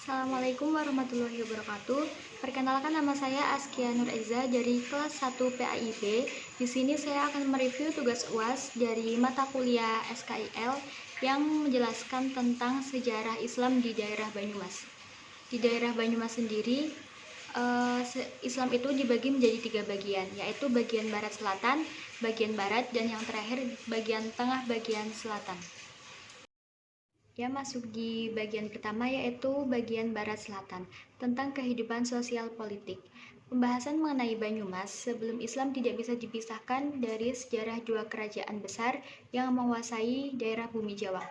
Assalamualaikum warahmatullahi wabarakatuh. Perkenalkan, nama saya Askia Nur Eza dari kelas 1 PAIB. Di sini saya akan mereview tugas UAS dari mata kuliah SKIL yang menjelaskan tentang sejarah Islam di daerah Banyumas. Di daerah Banyumas sendiri, Islam itu dibagi menjadi 3 bagian, yaitu bagian barat selatan, bagian barat, dan yang terakhir bagian tengah bagian selatan. Ya, masuk di bagian pertama, yaitu bagian barat selatan, tentang kehidupan sosial politik. Pembahasan mengenai Banyumas sebelum Islam tidak bisa dipisahkan dari sejarah dua kerajaan besar yang menguasai daerah bumi Jawa,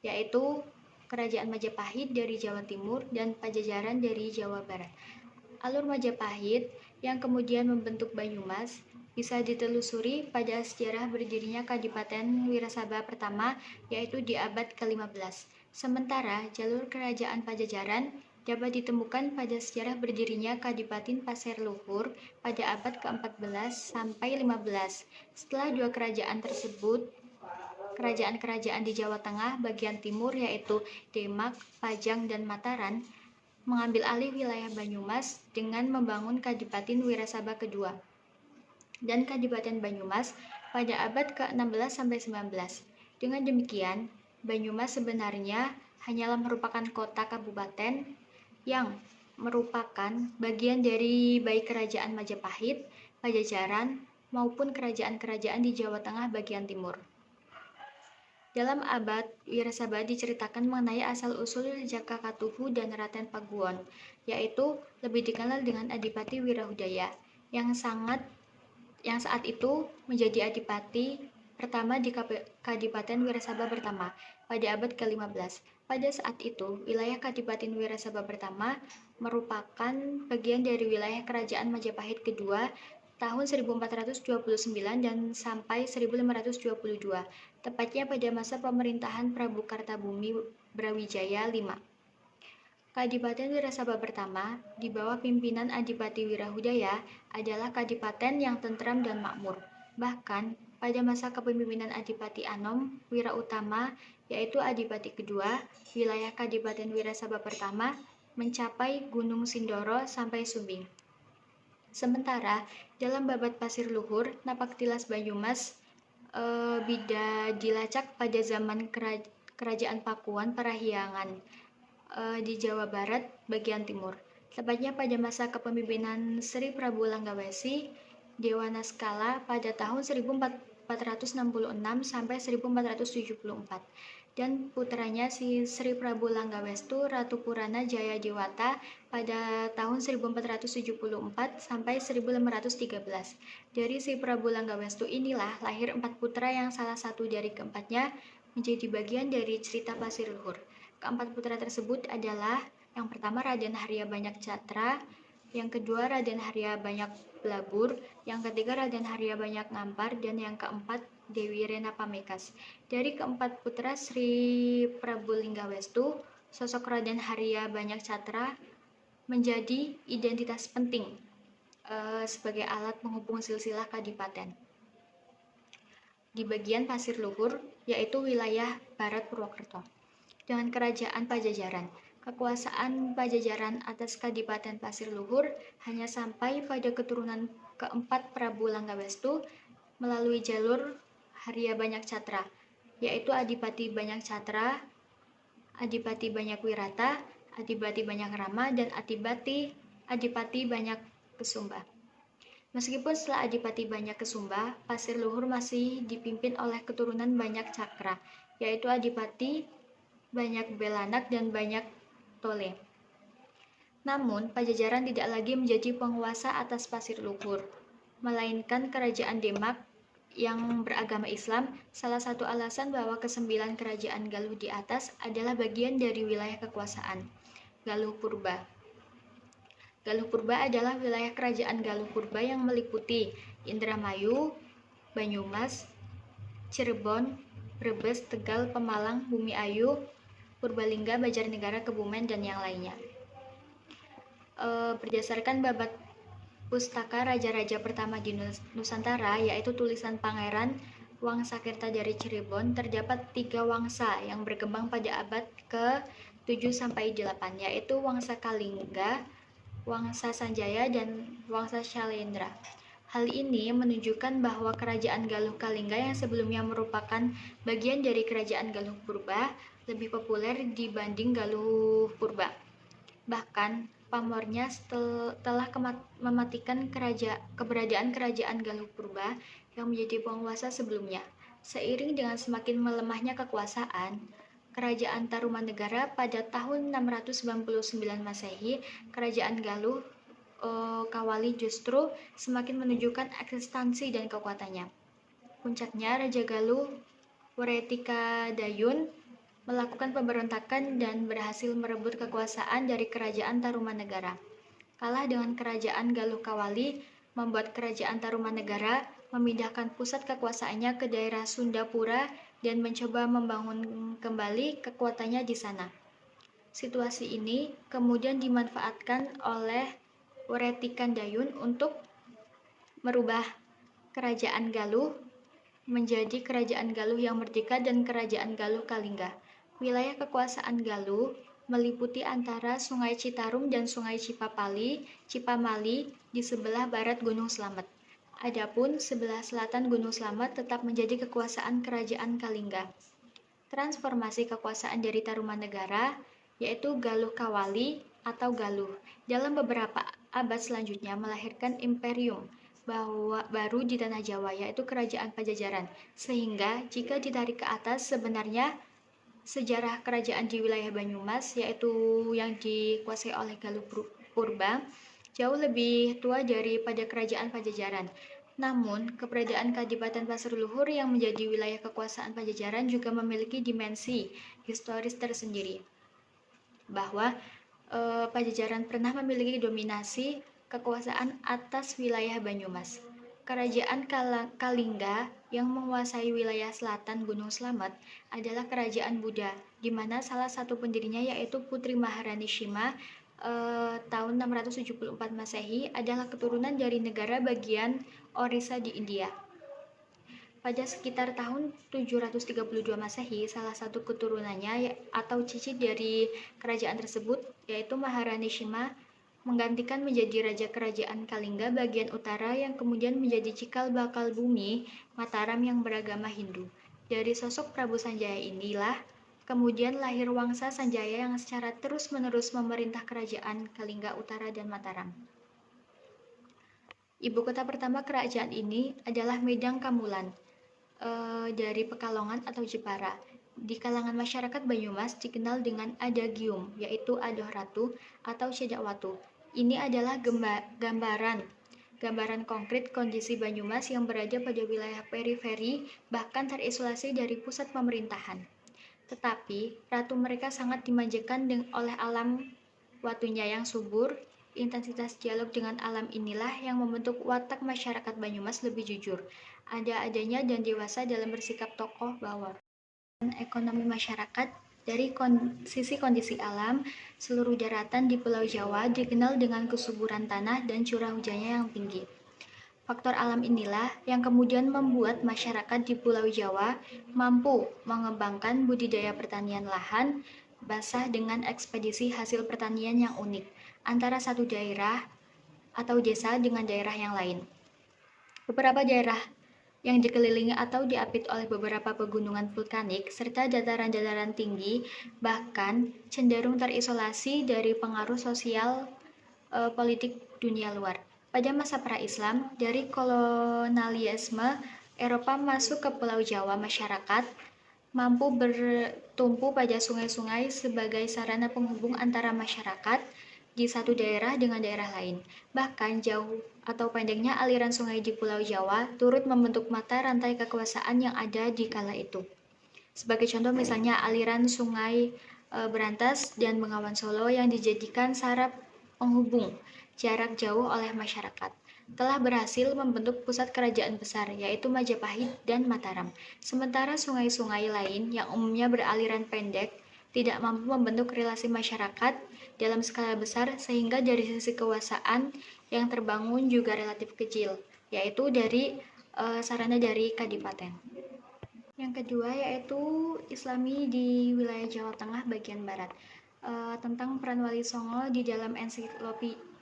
yaitu Kerajaan Majapahit dari Jawa Timur dan Pajajaran dari Jawa Barat. Alur Majapahit yang kemudian membentuk Banyumas bisa ditelusuri pada sejarah berdirinya Kadipaten Wirasaba pertama, yaitu di abad ke-15. Sementara jalur kerajaan Pajajaran dapat ditemukan pada sejarah berdirinya Kadipaten Pasir Luhur pada abad ke-14 sampai 15. Setelah dua kerajaan tersebut, kerajaan-kerajaan di Jawa Tengah bagian timur yaitu Demak, Pajang, dan Mataram mengambil alih wilayah Banyumas dengan membangun Kadipaten Wirasaba kedua dan Kadipaten Banyumas pada abad ke-16 sampai 19. Dengan demikian, Banyumas sebenarnya hanyalah merupakan kota kabupaten yang merupakan bagian dari baik kerajaan Majapahit, Pajajaran, maupun kerajaan-kerajaan di Jawa Tengah bagian timur. Dalam abad Wirasaba diceritakan mengenai asal-usul Jakakatuhu dan Raten Paguwon, yaitu lebih dikenal dengan Adipati Wirahudaya, yang saat itu menjadi adipati pertama di Kadipaten Wirasaba pertama pada abad ke-15. Pada saat itu, wilayah Kadipaten Wirasaba pertama merupakan bagian dari wilayah Kerajaan Majapahit kedua tahun 1429 dan sampai 1522, tepatnya pada masa pemerintahan Prabu Kartabumi Brawijaya V. Kadipaten Wirasaba pertama di bawah pimpinan Adipati Wirahudaya adalah kadipaten yang tentram dan makmur. Bahkan pada masa kepemimpinan Adipati Anom Wirautama, yaitu Adipati kedua, wilayah Kadipaten Wirasaba pertama mencapai Gunung Sindoro sampai Sumbing. Sementara dalam babat Pasir Luhur, Napaktilas Banyumas bida dilacak pada zaman Kerajaan Pakuan Parahyangan di Jawa Barat bagian timur, tepatnya pada masa kepemimpinan Sri Prabu Langgawesi Dewa Naskala pada tahun 1466 sampai 1474, dan putranya si Sri Prabu Langgawestu Ratu Purana Jaya Dewata pada tahun 1474 sampai 1513. Dari si Prabu Langgawestu inilah lahir 4 putra yang salah satu dari keempatnya menjadi bagian dari cerita Pasir Luhur. Keempat putra tersebut adalah yang pertama Raden Harya Banyak Catra, yang kedua Raden Harya Banyak Blabur, yang ketiga Raden Harya Banyak Ngampar, dan yang keempat Dewi Rena Pamekas. Dari keempat putra Sri Prabu Linggawestu, sosok Raden Harya Banyak Catra menjadi identitas penting sebagai alat penghubung silsilah kadipaten di bagian Pasir Luhur, yaitu wilayah Barat Purwokerto. Dengan Kerajaan Pajajaran, kekuasaan Pajajaran atas Kadipaten Pasir Luhur hanya sampai pada keturunan keempat Prabu Langgawestu melalui jalur Harya Banyak Catra, yaitu Adipati Banyak Catra, Adipati Banyak Wirata, Adipati Banyak Rama, dan Adipati Banyak Kesumba. Meskipun setelah Adipati Banyak Kesumba, Pasir Luhur masih dipimpin oleh keturunan Banyak Cakra, yaitu Adipati Banyak Belanak dan Banyak Tole. Namun, Pajajaran tidak lagi menjadi penguasa atas Pasir Luhur, melainkan Kerajaan Demak yang beragama Islam. Salah satu alasan bahwa ke-9 kerajaan Galuh di atas adalah bagian dari wilayah kekuasaan Galuh Purba. Galuh Purba adalah wilayah kerajaan Galuh Purba yang meliputi Indramayu, Banyumas, Cirebon, Brebes, Tegal, Pemalang, Bumi Ayu, Purbalingga, Banjarnegara, Kebumen, dan yang lainnya. Berdasarkan babat Pustaka Raja-Raja pertama di Nusantara, yaitu tulisan Pangeran Wangsakerta dari Cirebon, terdapat 3 wangsa yang berkembang pada abad ke 7-8, yaitu Wangsa Kalingga, Wangsa Sanjaya, dan Wangsa Syailendra. Hal ini menunjukkan bahwa Kerajaan Galuh Kalingga yang sebelumnya merupakan bagian dari Kerajaan Galuh Purba lebih populer dibanding Galuh Purba. Bahkan, pamornya telah mematikan keberadaan Kerajaan Galuh Purba yang menjadi penguasa sebelumnya. Seiring dengan semakin melemahnya kekuasaan Kerajaan Tarumanegara pada tahun 699 Masehi, Kerajaan Galuh Kawali justru semakin menunjukkan eksistensi dan kekuatannya. Puncaknya, Raja Galuh Wretika-Dayun melakukan pemberontakan dan berhasil merebut kekuasaan dari Kerajaan Tarumanegara. Kalah dengan Kerajaan Galuh Kawali, membuat Kerajaan Tarumanegara memindahkan pusat kekuasaannya ke daerah Sundapura dan mencoba membangun kembali kekuatannya di sana. Situasi ini kemudian dimanfaatkan oleh Wretika-Dayun untuk merubah Kerajaan Galuh menjadi Kerajaan Galuh yang merdeka dan Kerajaan Galuh Kalingga. Wilayah kekuasaan Galuh meliputi antara Sungai Citarum dan Sungai Cipamali di sebelah barat Gunung Slamet. Adapun sebelah selatan Gunung Slamet tetap menjadi kekuasaan Kerajaan Kalingga. Transformasi kekuasaan dari Tarumanegara, yaitu Galuh Kawali atau Galuh, dalam beberapa abad selanjutnya melahirkan imperium baru di tanah Jawa, yaitu Kerajaan Pajajaran. Sehingga jika ditarik ke atas, sebenarnya sejarah kerajaan di wilayah Banyumas, yaitu yang dikuasai oleh Galuh Purba, jauh lebih tua daripada Kerajaan Pajajaran. Namun, keberadaan Kadipaten Pasir Luhur yang menjadi wilayah kekuasaan Pajajaran juga memiliki dimensi historis tersendiri, bahwa Pajajaran pernah memiliki dominasi kekuasaan atas wilayah Banyumas. Kerajaan Kalingga yang menguasai wilayah selatan Gunung Slamet adalah kerajaan Buddha, di mana salah satu pendirinya yaitu Putri Maharani Shima tahun 674 Masehi adalah keturunan dari negara bagian Orissa di India. Pada sekitar tahun 732 Masehi, salah satu keturunannya atau cicit dari kerajaan tersebut, yaitu Maharani Shima, menggantikan menjadi Raja Kerajaan Kalingga bagian utara yang kemudian menjadi cikal bakal bumi Mataram yang beragama Hindu. Dari sosok Prabu Sanjaya inilah kemudian lahir Wangsa Sanjaya yang secara terus-menerus memerintah Kerajaan Kalingga Utara dan Mataram. Ibu kota pertama kerajaan ini adalah Medang Kamulan dari Pekalongan atau Jepara. Di kalangan masyarakat Banyumas dikenal dengan adagium, yaitu adoh ratu atau cedak watu. Ini adalah gambaran konkret kondisi Banyumas yang berada pada wilayah periferi, bahkan terisolasi dari pusat pemerintahan. Tetapi, ratu mereka sangat dimanjakan oleh alam watunya yang subur. Intensitas dialog dengan alam inilah yang membentuk watak masyarakat Banyumas lebih jujur, ada-adanya dan dewasa dalam bersikap tokoh bahwa ekonomi masyarakat dari sisi kondisi alam. Seluruh daratan di Pulau Jawa dikenal dengan kesuburan tanah dan curah hujannya yang tinggi. Faktor alam inilah yang kemudian membuat masyarakat di Pulau Jawa mampu mengembangkan budidaya pertanian lahan basah dengan ekspedisi hasil pertanian yang unik antara satu daerah atau desa dengan daerah yang lain. Beberapa daerah yang dikelilingi atau diapit oleh beberapa pegunungan vulkanik serta dataran-dataran tinggi bahkan cenderung terisolasi dari pengaruh sosial politik dunia luar. Pada masa pra-Islam, dari kolonialisme Eropa masuk ke Pulau Jawa, masyarakat mampu bertumpu pada sungai-sungai sebagai sarana penghubung antara masyarakat di satu daerah dengan daerah lain. Bahkan jauh atau pendeknya aliran sungai di Pulau Jawa turut membentuk mata rantai kekuasaan yang ada di kala itu. Sebagai contoh misalnya aliran sungai Berantas dan Bengawan Solo yang dijadikan saraf penghubung jarak jauh oleh masyarakat, telah berhasil membentuk pusat kerajaan besar, yaitu Majapahit dan Mataram. Sementara sungai-sungai lain yang umumnya beraliran pendek tidak mampu membentuk relasi masyarakat dalam skala besar, sehingga dari sisi kekuasaan yang terbangun juga relatif kecil, yaitu dari sarana dari kadipaten. Yang kedua yaitu Islami di wilayah Jawa Tengah bagian barat. tentang peran Wali Songo di dalam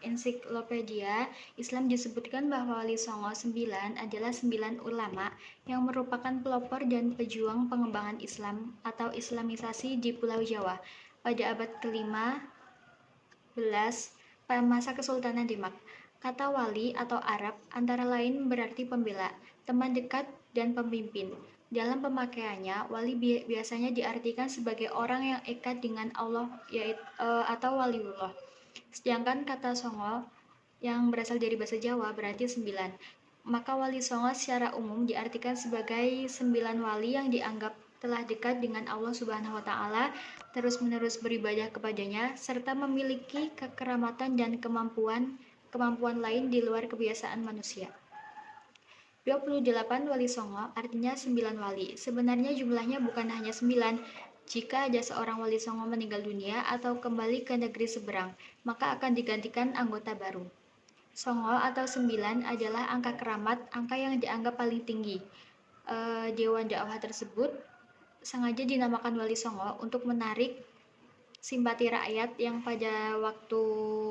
ensiklopedia Islam disebutkan bahwa Wali Songo 9 adalah 9 ulama yang merupakan pelopor dan pejuang pengembangan Islam atau Islamisasi di Pulau Jawa pada abad ke-15 pada masa Kesultanan Demak. Kata wali atau Arab antara lain berarti pembela, teman dekat, dan pemimpin. Dalam pemakaiannya, wali biasanya diartikan sebagai orang yang ekat dengan Allah atau waliullah. Sedangkan kata Songo yang berasal dari bahasa Jawa berarti 9. Maka wali Songo secara umum diartikan sebagai 9 wali yang dianggap telah dekat dengan Allah Subhanahu wa taala, terus-menerus beribadah kepadanya serta memiliki kekeramatan dan kemampuan lain di luar kebiasaan manusia. 28 wali Songo artinya 9 wali. Sebenarnya jumlahnya bukan hanya 9. Jika ada seorang wali Songo meninggal dunia atau kembali ke negeri seberang, maka akan digantikan anggota baru. Songo atau 9 adalah angka keramat, angka yang dianggap paling tinggi. Dewan dakwah tersebut sengaja dinamakan Wali Songo untuk menarik simpati rakyat yang pada waktu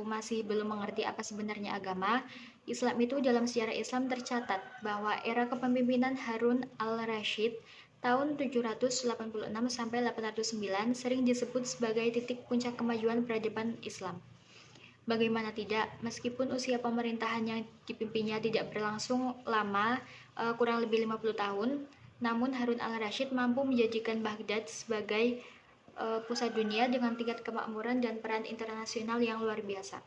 masih belum mengerti apa sebenarnya agama Islam itu. Dalam sejarah Islam tercatat bahwa era kepemimpinan Harun al-Rasyid tahun 786 sampai 809 sering disebut sebagai titik puncak kemajuan peradaban Islam. Bagaimana tidak, meskipun usia pemerintahan yang dipimpinnya tidak berlangsung lama, kurang lebih 50 tahun, namun Harun al-Rasyid mampu menjadikan Baghdad sebagai pusat dunia dengan tingkat kemakmuran dan peran internasional yang luar biasa.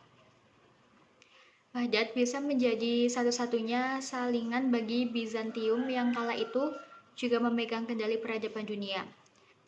Baghdad bisa menjadi satu-satunya salingan bagi Bizantium yang kala itu juga memegang kendali peradaban dunia.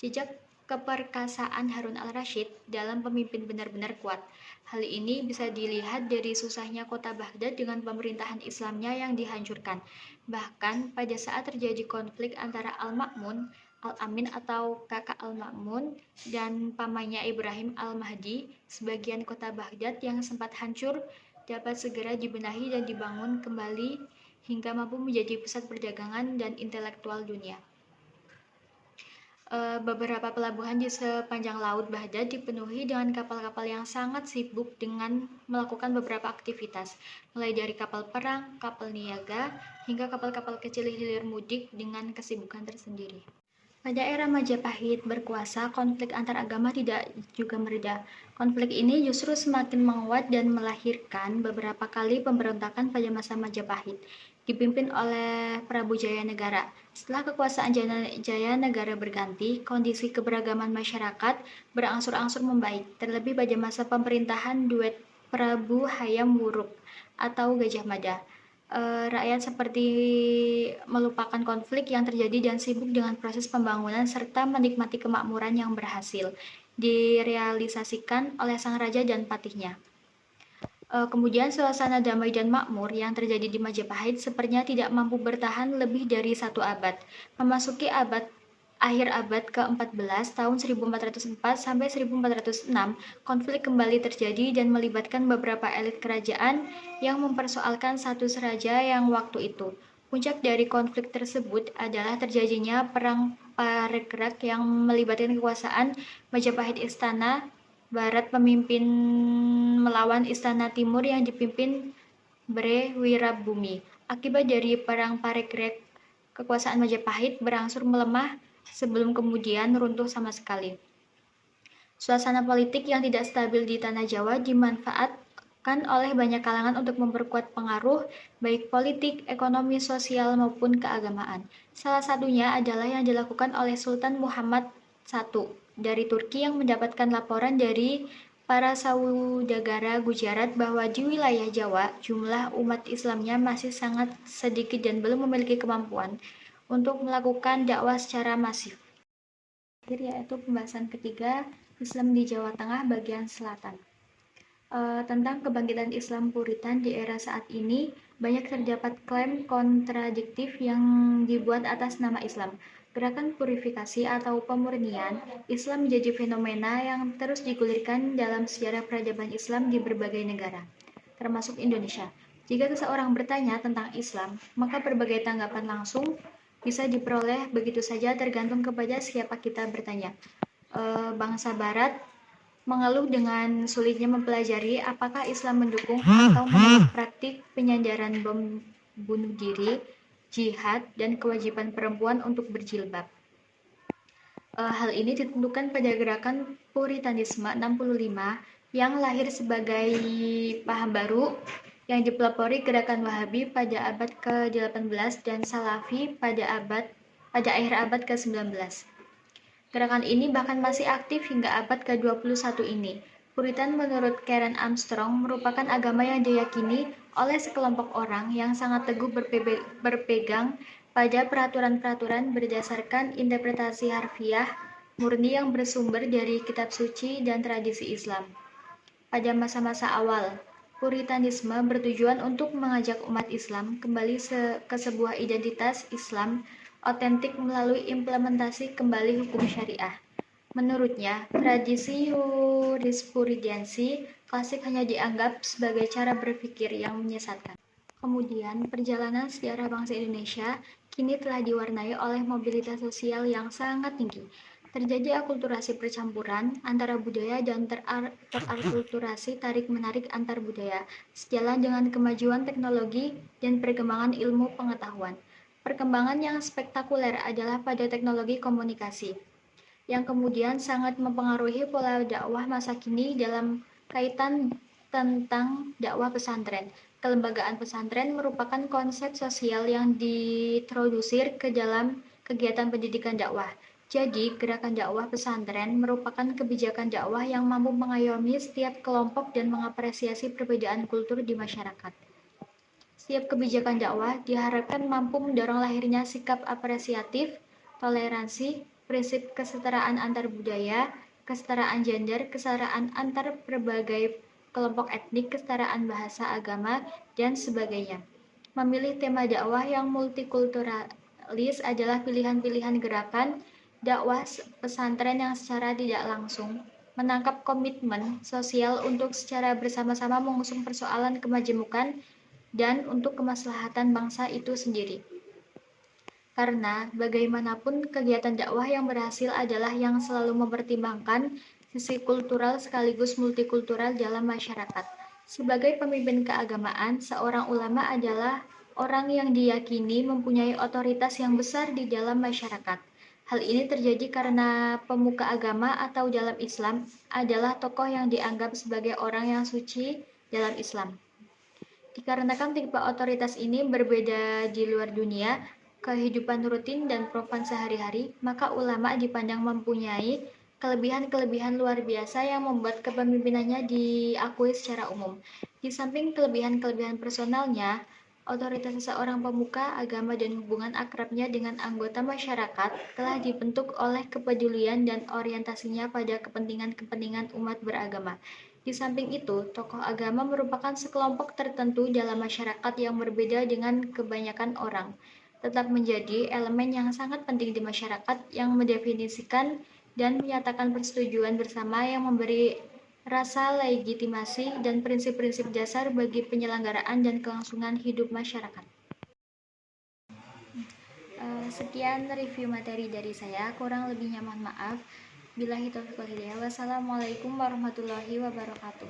Jejak keperkasaan Harun al-Rasyid dalam pemimpin benar-benar kuat. Hal ini bisa dilihat dari susahnya kota Baghdad dengan pemerintahan Islamnya yang dihancurkan. Bahkan pada saat terjadi konflik antara Al-Ma'mun, Al-Amin atau kakak Al-Ma'mun dan pamannya Ibrahim Al-Mahdi, sebagian kota Baghdad yang sempat hancur dapat segera dibenahi dan dibangun kembali hingga mampu menjadi pusat perdagangan dan intelektual dunia. Beberapa pelabuhan di sepanjang laut Baghdad dipenuhi dengan kapal-kapal yang sangat sibuk dengan melakukan beberapa aktivitas, mulai dari kapal perang, kapal niaga, hingga kapal-kapal kecil hilir mudik dengan kesibukan tersendiri. Pada era Majapahit berkuasa, konflik antar agama tidak juga mereda. Konflik ini justru semakin menguat dan melahirkan beberapa kali pemberontakan pada masa Majapahit, dipimpin oleh Prabu Jayanegara. Setelah kekuasaan Jayanegara berganti, kondisi keberagaman masyarakat berangsur-angsur membaik, terlebih pada masa pemerintahan duet Prabu Hayam Wuruk atau Gajah Mada. Rakyat seperti melupakan konflik yang terjadi dan sibuk dengan proses pembangunan serta menikmati kemakmuran yang berhasil direalisasikan oleh sang raja dan patihnya. Kemudian suasana damai dan makmur yang terjadi di Majapahit sepertinya tidak mampu bertahan lebih dari 1 abad. Memasuki akhir abad ke-14 tahun 1404 sampai 1406, konflik kembali terjadi dan melibatkan beberapa elit kerajaan yang mempersoalkan status raja yang waktu itu. Puncak dari konflik tersebut adalah terjadinya perang Parekrek yang melibatkan kekuasaan Majapahit Istana Barat pemimpin melawan Istana Timur yang dipimpin Bre Wirabumi. Akibat dari perang Parekrek, kekuasaan Majapahit berangsur melemah sebelum kemudian runtuh sama sekali. Suasana politik yang tidak stabil di tanah Jawa dimanfaatkan oleh banyak kalangan untuk memperkuat pengaruh baik politik, ekonomi, sosial maupun keagamaan. Salah satunya adalah yang dilakukan oleh Sultan Muhammad I dari Turki yang mendapatkan laporan dari para saudara Gujarat bahwa di wilayah Jawa jumlah umat Islamnya masih sangat sedikit dan belum memiliki kemampuan untuk melakukan dakwah secara masif. Yaitu pembahasan ketiga, Islam di Jawa Tengah bagian selatan. Tentang kebangkitan Islam Puritan di era saat ini, banyak terdapat klaim kontradiktif yang dibuat atas nama Islam. Gerakan purifikasi atau pemurnian Islam menjadi fenomena yang terus digulirkan dalam sejarah peradaban Islam di berbagai negara, termasuk Indonesia. Jika seseorang bertanya tentang Islam, maka berbagai tanggapan langsung bisa diperoleh begitu saja tergantung kepada siapa kita bertanya. Bangsa Barat mengeluh dengan sulitnya mempelajari apakah Islam mendukung atau menolak praktik penyandaran bom bunuh diri, jihad, dan kewajiban perempuan untuk berjilbab. Hal ini ditentukan pada gerakan Puritanisme 65 yang lahir sebagai paham baru yang dipelopori gerakan Wahabi pada abad ke-18 dan Salafi pada akhir abad ke-19. Gerakan ini bahkan masih aktif hingga abad ke-21 ini. Puritan menurut Karen Armstrong merupakan agama yang diyakini oleh sekelompok orang yang sangat teguh berpegang pada peraturan-peraturan berdasarkan interpretasi harfiah murni yang bersumber dari kitab suci dan tradisi Islam. Pada masa-masa awal, Puritanisme bertujuan untuk mengajak umat Islam kembali ke sebuah identitas Islam otentik melalui implementasi kembali hukum syariah. Menurutnya, tradisi jurisprudensi klasik hanya dianggap sebagai cara berpikir yang menyesatkan. Kemudian, perjalanan sejarah bangsa Indonesia kini telah diwarnai oleh mobilitas sosial yang sangat tinggi. Terjadi akulturasi percampuran antara budaya dan terakulturasi tarik-menarik antar budaya, sejalan dengan kemajuan teknologi dan perkembangan ilmu pengetahuan. Perkembangan yang spektakuler adalah pada teknologi komunikasi, yang kemudian sangat mempengaruhi pola dakwah masa kini dalam kaitan tentang dakwah pesantren. Kelembagaan pesantren merupakan konsep sosial yang diintrodusir ke dalam kegiatan pendidikan dakwah. Jadi, gerakan dakwah pesantren merupakan kebijakan dakwah yang mampu mengayomi setiap kelompok dan mengapresiasi perbedaan kultur di masyarakat. Setiap kebijakan dakwah diharapkan mampu mendorong lahirnya sikap apresiatif, toleransi, prinsip kesetaraan antar budaya, kesetaraan gender, kesetaraan antar berbagai kelompok etnik, kesetaraan bahasa, agama, dan sebagainya. Memilih tema dakwah yang multikulturalis adalah pilihan-pilihan gerakan dakwah pesantren yang secara tidak langsung menangkap komitmen sosial untuk secara bersama-sama mengusung persoalan kemajemukan dan untuk kemaslahatan bangsa itu sendiri. Karena bagaimanapun kegiatan dakwah yang berhasil adalah yang selalu mempertimbangkan sisi kultural sekaligus multikultural dalam masyarakat. Sebagai pemimpin keagamaan, seorang ulama adalah orang yang diyakini mempunyai otoritas yang besar di dalam masyarakat. Hal ini terjadi karena pemuka agama atau dalam Islam adalah tokoh yang dianggap sebagai orang yang suci dalam Islam. Dikarenakan tipe otoritas ini berbeda di luar dunia, kehidupan rutin dan profan sehari-hari, maka ulama dipandang mempunyai kelebihan-kelebihan luar biasa yang membuat kepemimpinannya diakui secara umum. Di samping kelebihan-kelebihan personalnya, otoritas seseorang pemuka agama dan hubungan akrabnya dengan anggota masyarakat telah dibentuk oleh kepedulian dan orientasinya pada kepentingan-kepentingan umat beragama. Di samping itu, tokoh agama merupakan sekelompok tertentu dalam masyarakat yang berbeda dengan kebanyakan orang, tetap menjadi elemen yang sangat penting di masyarakat yang mendefinisikan dan menyatakan persetujuan bersama yang memberi rasa legitimasi dan prinsip-prinsip dasar bagi penyelenggaraan dan kelangsungan hidup masyarakat. Sekian review materi dari saya, kurang lebihnya mohon maaf. Billahi taufiq wal hidayah. Wassalamualaikum warahmatullahi wabarakatuh.